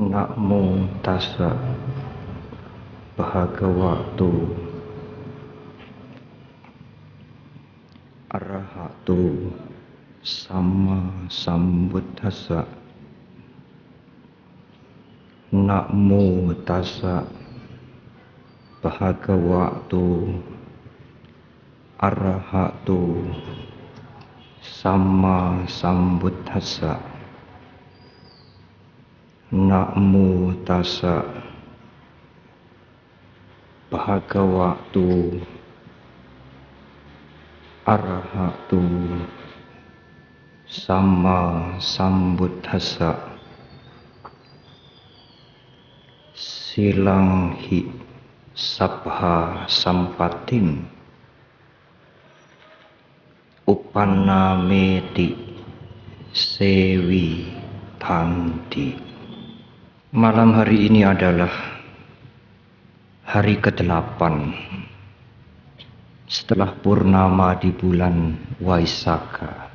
Namo tassa bhagavato arahato sama sambuddhassa. Namo tassa bhagavato arahato sama sambuddhassa. Namo tassa bhagavato arahato sama sambuddhassa. Silang hi sabha sampatin upannameti sewi tanti. Malam hari ini adalah hari ke-8 setelah purnama di bulan Waisakha.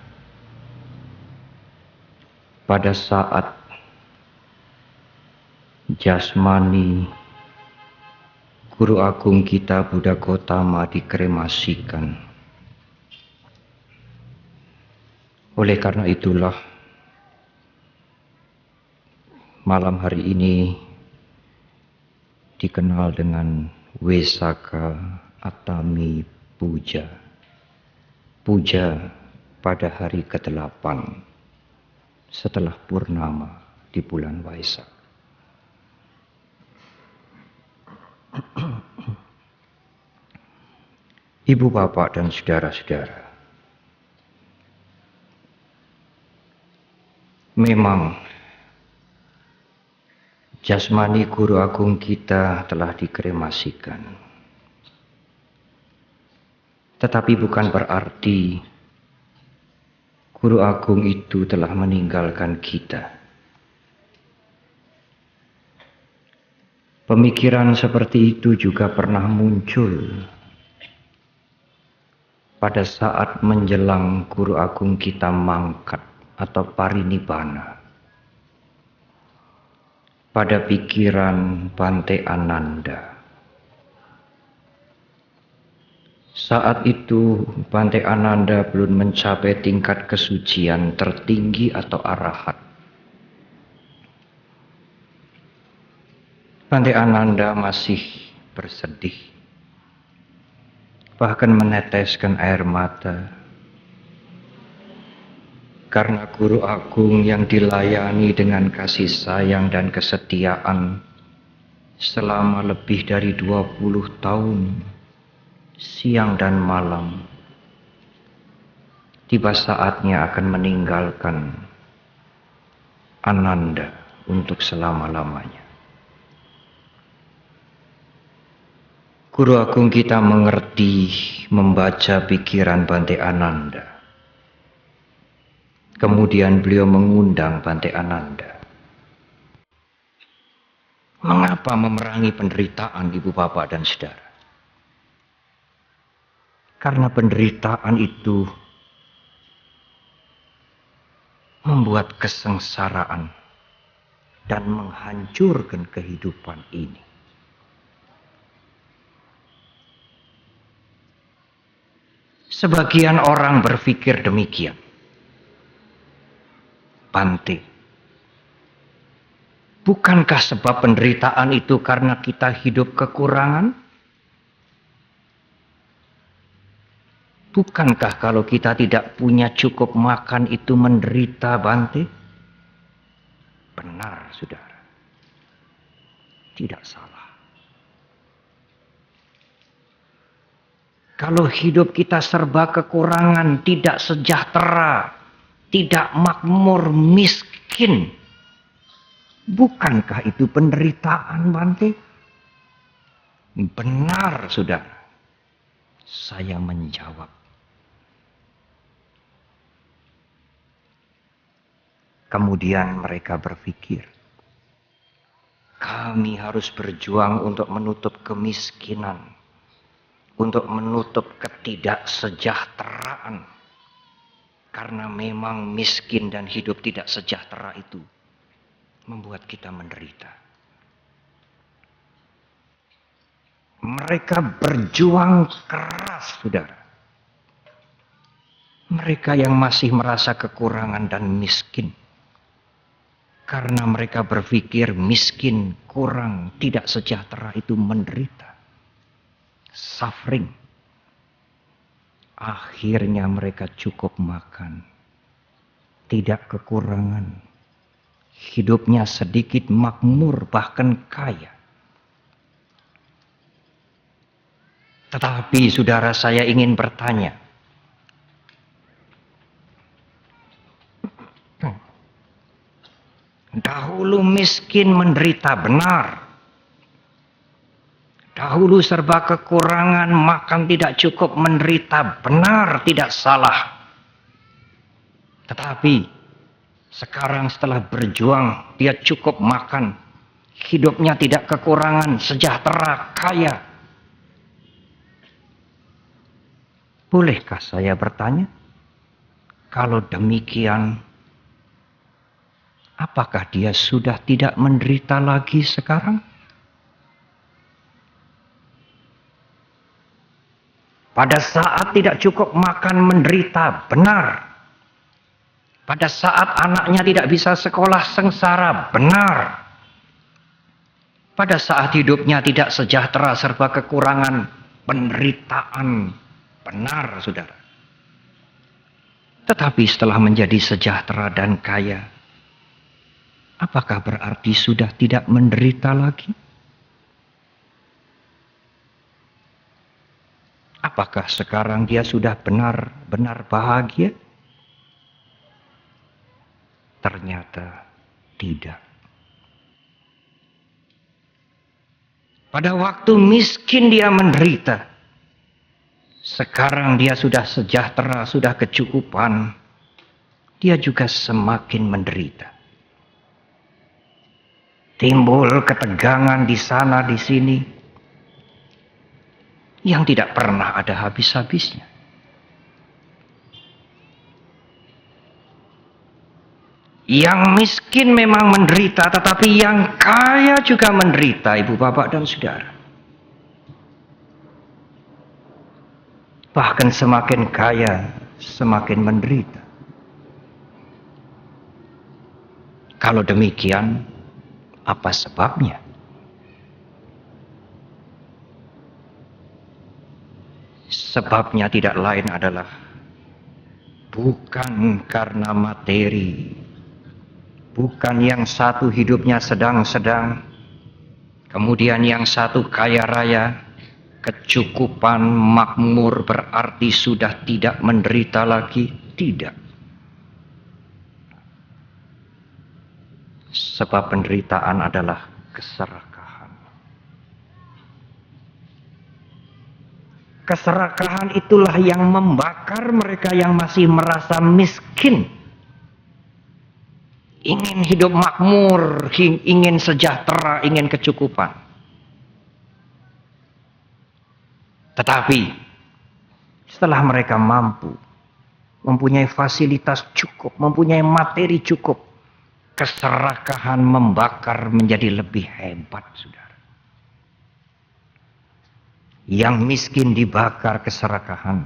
Pada saat jasmani Guru Agung kita Buddha Gautama dikremasikan. Oleh karena itulah malam hari ini dikenal dengan Wesakha Atami Puja. Puja pada hari ke-8 setelah purnama di bulan Waisak. Ibu, bapak, dan saudara-saudara, memang jasmani Guru Agung kita telah dikremasikan. Tetapi bukan berarti Guru Agung itu telah meninggalkan kita. Pemikiran seperti itu juga pernah muncul pada saat menjelang Guru Agung kita mangkat atau parinibbana. Pada pikiran Bante Ananda. Saat itu Bante Ananda belum mencapai tingkat kesucian tertinggi atau arahat. Bante Ananda masih bersedih, bahkan meneteskan air mata, karena Guru Agung yang dilayani dengan kasih sayang dan kesetiaan selama lebih dari 20 tahun, siang dan malam, tiba saatnya akan meninggalkan Ananda untuk selama-lamanya. Guru Agung kita mengerti, membaca pikiran Bante Ananda. Kemudian beliau mengundang Bante Ananda. Mengapa memerangi penderitaan, ibu, bapak, dan saudara? Karena penderitaan itu membuat kesengsaraan dan menghancurkan kehidupan ini. Sebagian orang berpikir demikian. Bante, bukankah sebab penderitaan itu karena kita hidup kekurangan? Bukankah kalau kita tidak punya cukup makan itu menderita, Bante? Benar, saudara. Tidak salah. Kalau hidup kita serba kekurangan, tidak sejahtera, tidak makmur, miskin, bukankah itu penderitaan, Bante? Benar, saudara. Saya menjawab. Kemudian mereka berpikir, kami harus berjuang untuk menutup kemiskinan, untuk menutup ketidaksejahteraan. Karena memang miskin dan hidup tidak sejahtera itu membuat kita menderita. Mereka berjuang keras, saudara. Mereka yang masih merasa kekurangan dan miskin. Karena mereka berpikir miskin, kurang, tidak sejahtera itu menderita. Suffering. Akhirnya mereka cukup makan. Tidak kekurangan. Hidupnya sedikit makmur, bahkan kaya. Tetapi saudara, saya ingin bertanya. Dahulu miskin menderita, benar. Dahulu serba kekurangan, makan tidak cukup, menderita, benar, tidak salah. Tetapi sekarang setelah berjuang, dia cukup makan. Hidupnya tidak kekurangan, sejahtera, kaya. Bolehkah saya bertanya? Kalau demikian, apakah dia sudah tidak menderita lagi sekarang? Pada saat tidak cukup makan menderita, benar. Pada saat anaknya tidak bisa sekolah sengsara, benar. Pada saat hidupnya tidak sejahtera serba kekurangan, penderitaan, benar saudara. Tetapi setelah menjadi sejahtera dan kaya, apakah berarti sudah tidak menderita lagi? Apakah sekarang dia sudah benar-benar bahagia? Ternyata tidak. Pada waktu miskin dia menderita. Sekarang dia sudah sejahtera, sudah kecukupan. Dia juga semakin menderita. Timbul ketegangan di sana, di sini. Yang tidak pernah ada habis-habisnya. Yang miskin memang menderita, tetapi yang kaya juga menderita, ibu bapak dan saudara. Bahkan semakin kaya, semakin menderita. Kalau demikian, apa sebabnya? Sebabnya tidak lain adalah bukan karena materi. Bukan yang satu hidupnya sedang-sedang, kemudian yang satu kaya raya, kecukupan, makmur berarti sudah tidak menderita lagi. Tidak. Sebab penderitaan adalah keserakahan. Keserakahan itulah yang membakar mereka yang masih merasa miskin. Ingin hidup makmur, ingin sejahtera, ingin kecukupan. Tetapi setelah mereka mampu, mempunyai fasilitas cukup, mempunyai materi cukup, keserakahan membakar menjadi lebih hebat, saudara. Yang miskin dibakar keserakahan,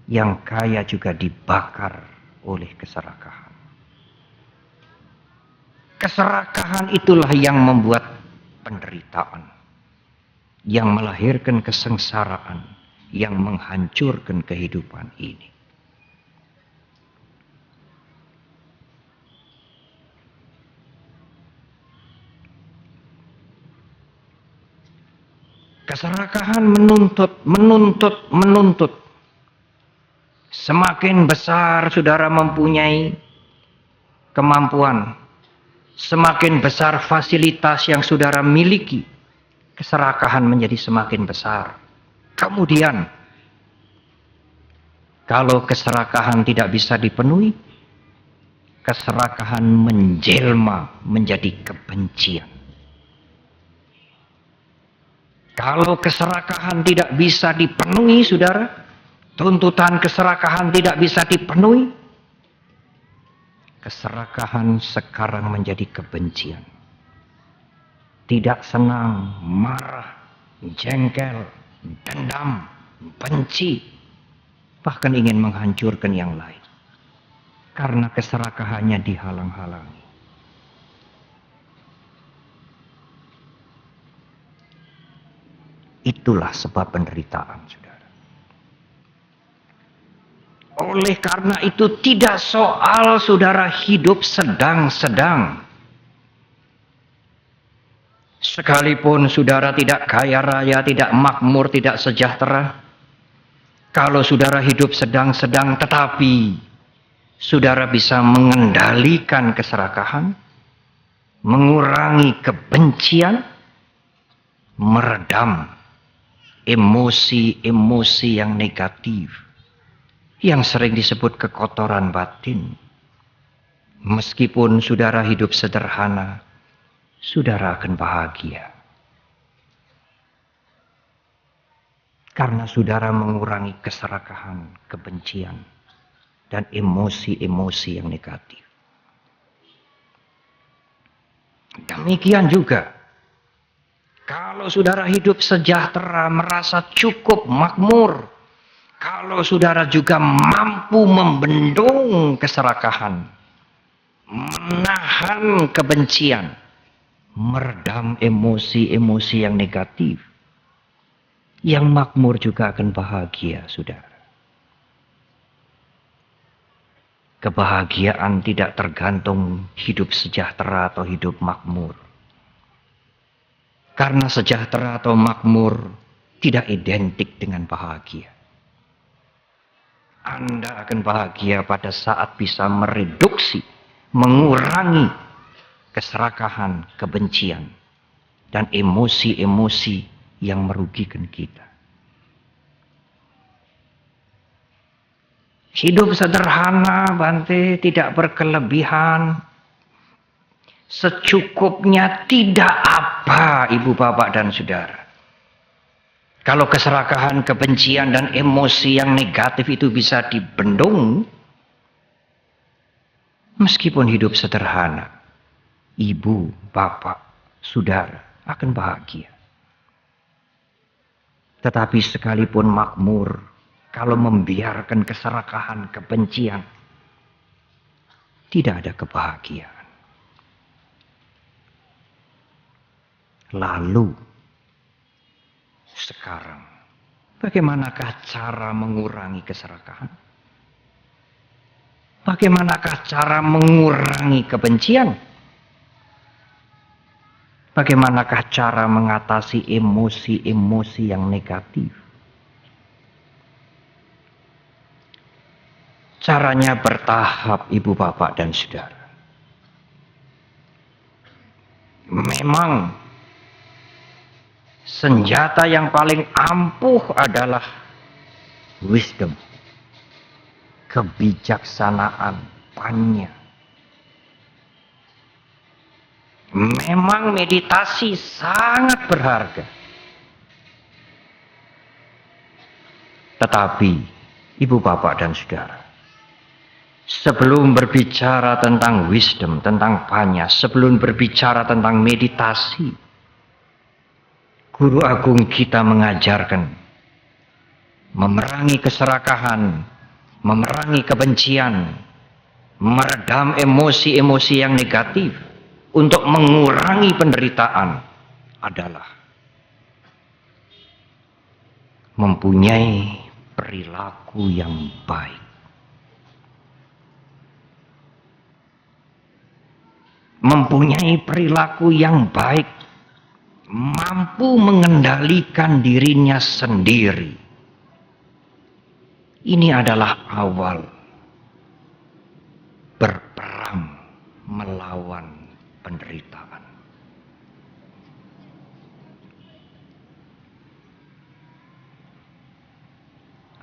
yang kaya juga dibakar oleh keserakahan. Keserakahan itulah yang membuat penderitaan, yang melahirkan kesengsaraan, yang menghancurkan kehidupan ini. Keserakahan menuntut. Semakin besar saudara mempunyai kemampuan, semakin besar fasilitas yang saudara miliki, keserakahan menjadi semakin besar. Kemudian, kalau keserakahan tidak bisa dipenuhi, keserakahan menjelma menjadi kebencian. Kalau keserakahan tidak bisa dipenuhi, saudara, tuntutan keserakahan tidak bisa dipenuhi, Keserakahan sekarang menjadi kebencian. Tidak senang, marah, jengkel, dendam, benci, bahkan ingin menghancurkan yang lain. Karena keserakahannya dihalang-halangi. Itulah sebab penderitaan, saudara. Oleh karena itu tidak soal saudara hidup sedang-sedang. Sekalipun saudara tidak kaya raya, tidak makmur, tidak sejahtera. Kalau saudara hidup sedang-sedang tetapi saudara bisa mengendalikan keserakahan, mengurangi kebencian, meredam emosi-emosi yang negatif, yang sering disebut kekotoran batin. Meskipun saudara hidup sederhana, saudara akan bahagia. Karena saudara mengurangi keserakahan, kebencian, dan emosi-emosi yang negatif. Demikian juga, kalau saudara hidup sejahtera, merasa cukup, makmur, kalau saudara juga mampu membendung keserakahan, menahan kebencian, meredam emosi-emosi yang negatif, yang makmur juga akan bahagia, saudara. Kebahagiaan tidak tergantung hidup sejahtera atau hidup makmur. Karena sejahtera atau makmur tidak identik dengan bahagia. Anda akan bahagia pada saat bisa mereduksi, mengurangi keserakahan, kebencian, dan emosi-emosi yang merugikan kita. Hidup sederhana, Bante, tidak berkelebihan. Secukupnya, tidak apa, ibu, bapak, dan saudara. Kalau keserakahan, kebencian, dan emosi yang negatif itu bisa dibendung, meskipun hidup sederhana, ibu, bapak, saudara akan bahagia. Tetapi sekalipun makmur, kalau membiarkan keserakahan, kebencian, tidak ada kebahagiaan. Lalu, sekarang, bagaimanakah cara mengurangi keserakahan? Bagaimanakah cara mengurangi kebencian? Bagaimanakah cara mengatasi emosi-emosi yang negatif? Caranya bertahap, ibu, bapak, dan saudara. Memang senjata yang paling ampuh adalah wisdom, kebijaksanaan, panya. Memang meditasi sangat berharga. Tetapi, ibu, bapak, dan saudara, sebelum berbicara tentang wisdom, tentang panya, sebelum berbicara tentang meditasi, Guru Agung kita mengajarkan memerangi keserakahan, memerangi kebencian, meredam emosi-emosi yang negatif untuk mengurangi penderitaan adalah mempunyai perilaku yang baik. Mempunyai perilaku yang baik, mampu mengendalikan dirinya sendiri. Ini adalah awal berperang melawan penderitaan.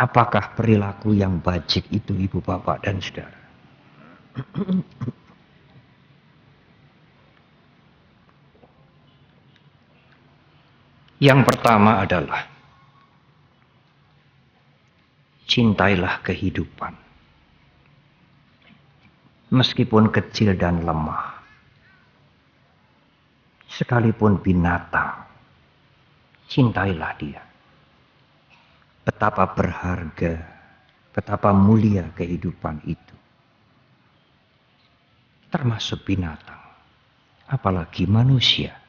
Apakah perilaku yang bajik itu, ibu, bapak, dan saudara? Yang pertama adalah cintailah kehidupan. meskipun kecil dan lemah, sekalipun binatang, cintailah dia. Betapa berharga, betapa mulia kehidupan itu. Termasuk binatang, apalagi manusia.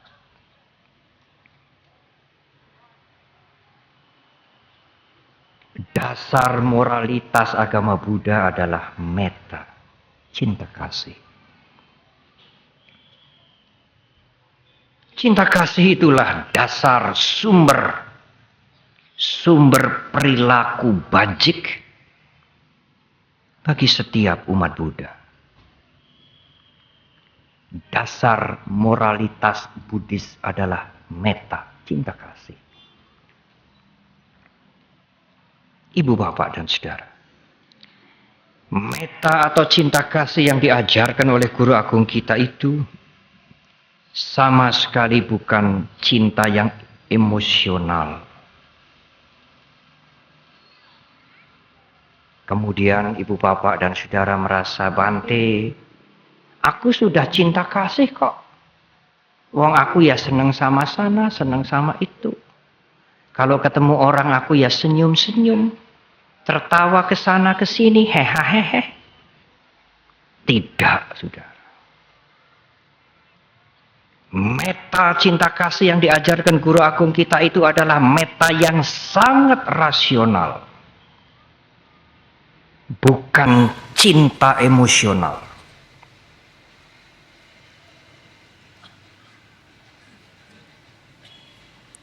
Dasar moralitas agama Buddha adalah metta, cinta kasih. Cinta kasih itulah dasar sumber perilaku bajik bagi setiap umat Buddha. Dasar moralitas Buddhis adalah metta, cinta kasih. Ibu, bapak, dan saudara, metta atau cinta kasih yang diajarkan oleh guru agung kita itu sama sekali bukan cinta yang emosional. Kemudian ibu, bapak, dan saudara merasa, Bante, aku sudah cinta kasih kok. Wong aku ya seneng sama sana, seneng sama itu. Kalau ketemu orang aku ya senyum-senyum. Tertawa ke sana ke sini, hehehe. Tidak, saudara. Metta cinta kasih yang diajarkan guru agung kita itu adalah metta yang sangat rasional. Bukan cinta emosional.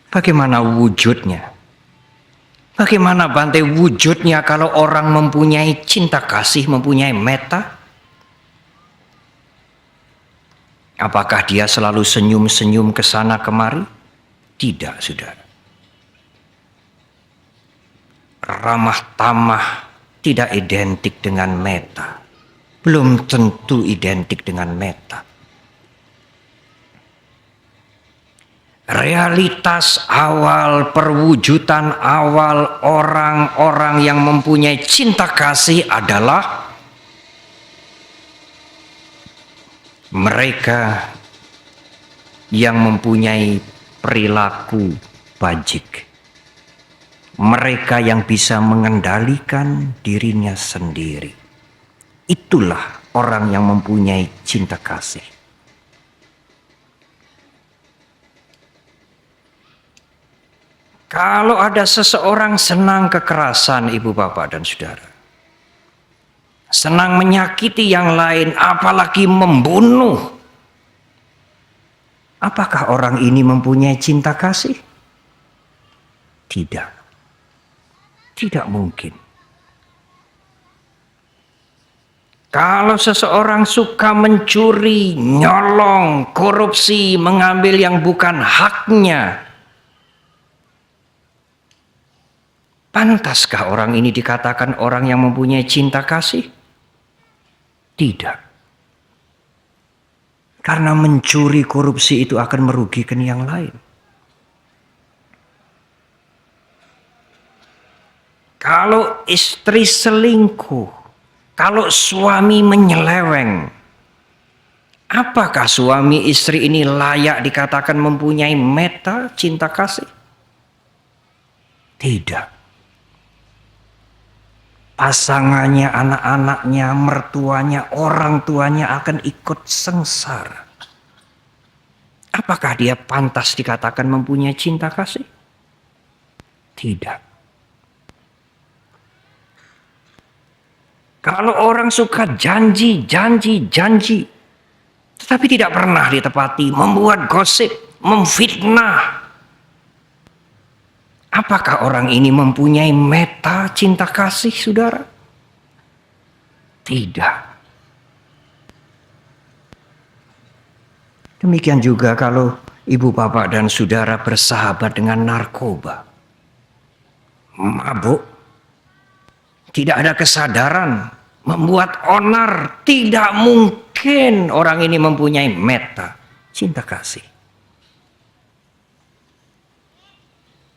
Bagaimana wujudnya? Bagaimana Bante wujudnya kalau orang mempunyai cinta kasih, mempunyai metta? Apakah dia selalu senyum-senyum ke sana kemari? Tidak, saudara. Ramah tamah tidak identik dengan metta. Belum tentu identik dengan metta. Realitas awal, perwujudan awal orang-orang yang mempunyai cinta kasih adalah mereka yang mempunyai perilaku bajik. Mereka yang bisa mengendalikan dirinya sendiri. Itulah orang yang mempunyai cinta kasih. Kalau ada seseorang senang kekerasan, ibu, bapak, dan saudara, senang menyakiti yang lain, apalagi membunuh, apakah orang ini mempunyai cinta kasih? Tidak. Tidak mungkin. Kalau seseorang suka mencuri, nyolong, korupsi, mengambil yang bukan haknya, pantaskah orang ini dikatakan orang yang mempunyai cinta kasih? Tidak. Karena mencuri, korupsi itu akan merugikan yang lain. Kalau istri selingkuh, kalau suami menyeleweng, apakah suami istri ini layak dikatakan mempunyai metta, cinta kasih? Tidak. Pasangannya, anak-anaknya, mertuanya, orang tuanya akan ikut sengsara. Apakah dia pantas dikatakan mempunyai cinta kasih? Tidak. Kalau orang suka janji, tetapi tidak pernah ditepati, membuat gosip, memfitnah, apakah orang ini mempunyai metta cinta kasih, saudara? Tidak. Demikian juga kalau ibu, bapak, dan saudara bersahabat dengan narkoba, mabuk, tidak ada kesadaran, membuat onar, tidak mungkin orang ini mempunyai metta cinta kasih.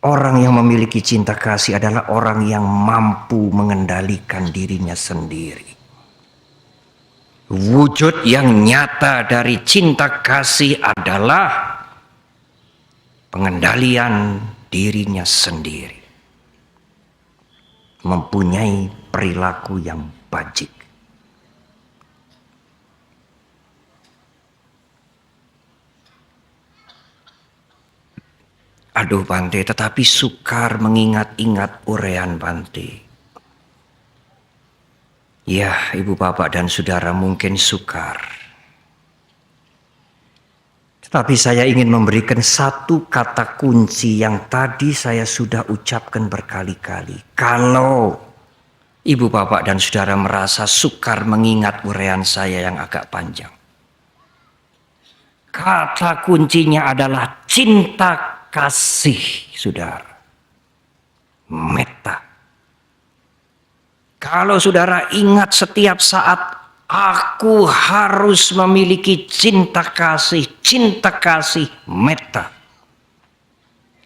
Orang yang memiliki cinta kasih adalah orang yang mampu mengendalikan dirinya sendiri. Wujud yang nyata dari cinta kasih adalah pengendalian dirinya sendiri, mempunyai perilaku yang bajik. Aduh Bante, tetapi sukar mengingat-ingat urean Bante. Ya, ibu bapak dan saudara mungkin sukar. Tetapi saya ingin memberikan satu kata kunci yang tadi saya sudah ucapkan berkali-kali. Kalau ibu bapak dan saudara merasa sukar mengingat urean saya yang agak panjang, kata kuncinya adalah cinta kasih, saudara. Metta. Kalau saudara ingat setiap saat, aku harus memiliki cinta kasih metta.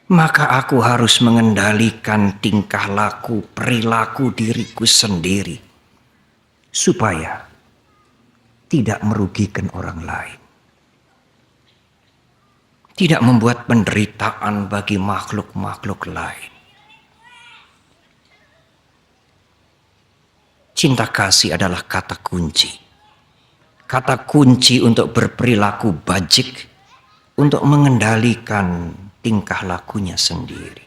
Maka aku harus mengendalikan tingkah laku, perilaku diriku sendiri. Supaya tidak merugikan orang lain. Tidak membuat penderitaan bagi makhluk-makhluk lain. Cinta kasih adalah kata kunci. Kata kunci untuk berperilaku bajik, untuk mengendalikan tingkah lakunya sendiri.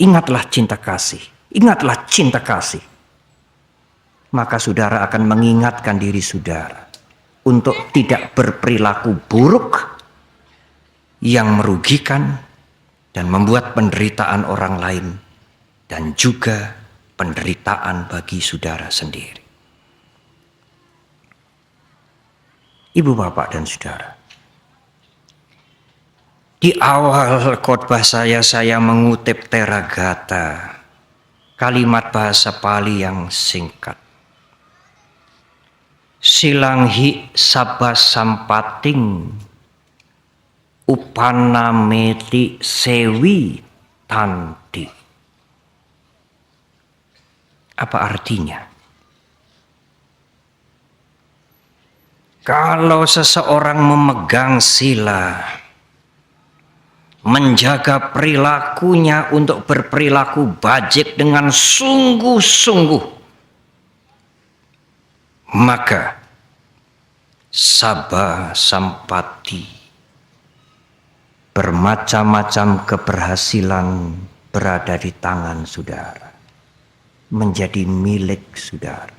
Ingatlah cinta kasih, ingatlah cinta kasih. Maka saudara akan mengingatkan diri saudara untuk tidak berperilaku buruk yang merugikan dan membuat penderitaan orang lain dan juga penderitaan bagi saudara sendiri. Ibu bapak dan saudara, di awal khotbah saya mengutip Teragata, kalimat bahasa Pali yang singkat. Silanghi sabas sampating upanameti sewi tanti. Apa artinya? Kalau seseorang memegang sila, menjaga perilakunya untuk berperilaku bajik dengan sungguh-sungguh, maka sabha sampati, bermacam-macam keberhasilan berada di tangan saudara. Menjadi milik saudara.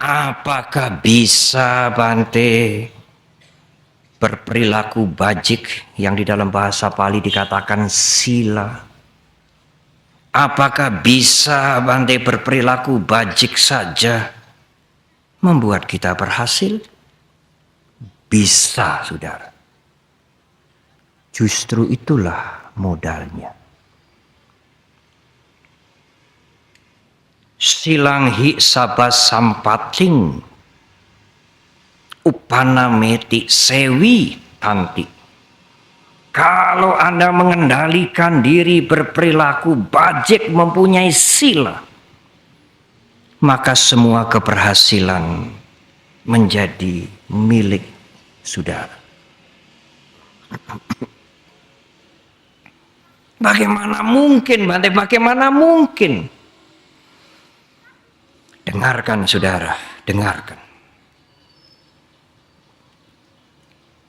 Apakah bisa Bante berperilaku bajik yang di dalam bahasa Pali dikatakan sila? Apakah bisa Bante berperilaku bajik saja membuat kita berhasil? Bisa, saudara. Justru itulah modalnya. Silanghi sabas sampating upanameti sewi tanti. Kalau Anda mengendalikan diri berperilaku bajik mempunyai sila, maka semua keberhasilan menjadi milik saudara. Bagaimana mungkin, Bante? Bagaimana mungkin? Dengarkan saudara, dengarkan.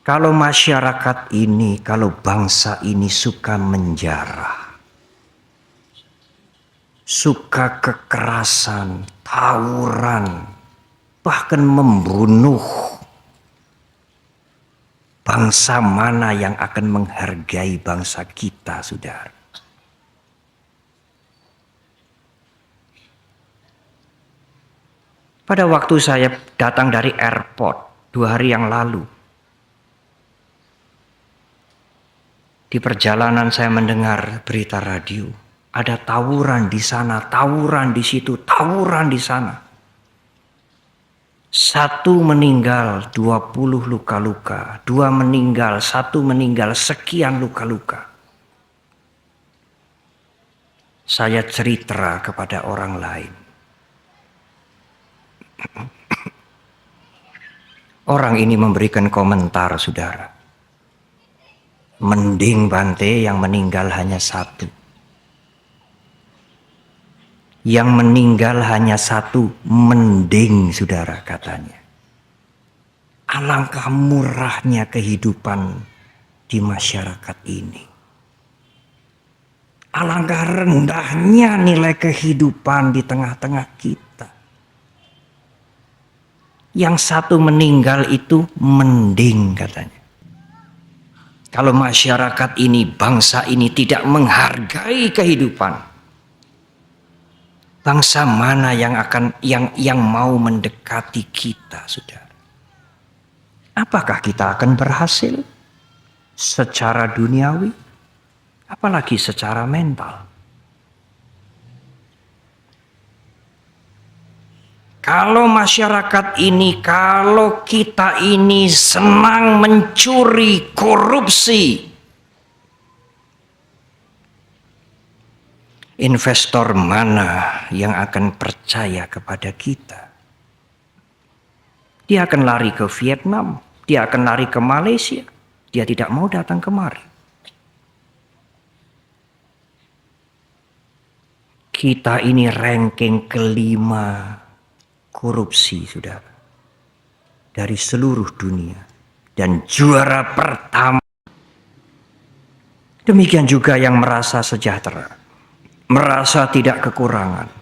Kalau masyarakat ini, kalau bangsa ini suka menjarah, suka kekerasan, tawuran, bahkan membunuh, bangsa mana yang akan menghargai bangsa kita, saudara? Pada waktu saya datang dari airport 2 hari yang lalu, di perjalanan saya mendengar berita radio, ada tawuran di sana, tawuran di situ, tawuran di sana. 1 meninggal, 20 luka-luka, 2 meninggal, 1 meninggal, sekian luka-luka. Saya cerita kepada orang lain. Orang ini memberikan komentar, saudara. Mending Bante yang meninggal hanya satu. Yang meninggal hanya satu, mending, saudara, katanya. Alangkah murahnya kehidupan di masyarakat ini. Alangkah rendahnya nilai kehidupan di tengah-tengah kita. Yang satu meninggal itu mending, katanya. Kalau masyarakat ini, bangsa ini tidak menghargai kehidupan, bangsa mana yang mau mendekati kita, saudara? Apakah kita akan berhasil secara duniawi, apalagi secara mental? Kalau masyarakat ini, kalau kita ini senang mencuri, korupsi, investor mana yang akan percaya kepada kita? Dia akan lari ke Vietnam, dia akan lari ke Malaysia, dia tidak mau datang kemari. Kita ini ranking kelima korupsi, saudara, dari seluruh dunia, dan juara pertama. Demikian juga yang merasa sejahtera, merasa tidak kekurangan,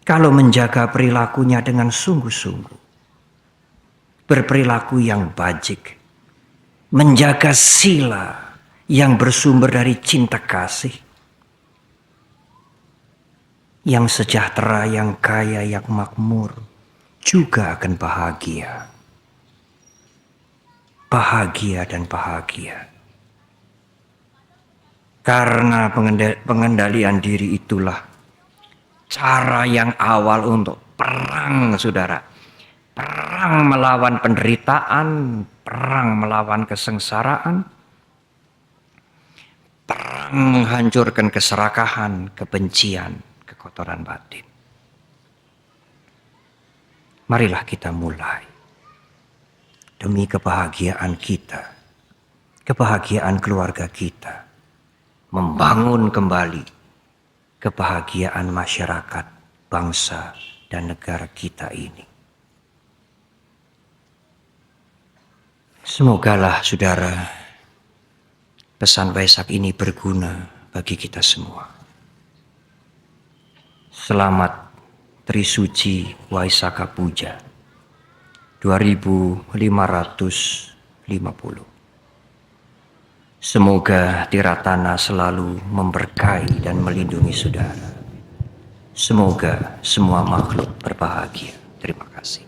kalau menjaga perilakunya dengan sungguh-sungguh, berperilaku yang bajik, menjaga sila yang bersumber dari cinta kasih, yang sejahtera, yang kaya, yang makmur, juga akan bahagia. Bahagia dan bahagia. Karena pengendalian diri itulah cara yang awal untuk perang, saudara. Perang melawan penderitaan, perang melawan kesengsaraan, perang menghancurkan keserakahan, kebencian, kotoran batin. Marilah kita mulai demi kebahagiaan kita, kebahagiaan keluarga kita, membangun kembali kebahagiaan masyarakat, bangsa, dan negara kita ini. Semogalah, saudara, pesan Waisak ini berguna bagi kita semua. Selamat Trisuci Waisaka Puja 2550. Semoga Tiratana selalu memberkahi dan melindungi saudara. Semoga semua makhluk berbahagia. Terima kasih.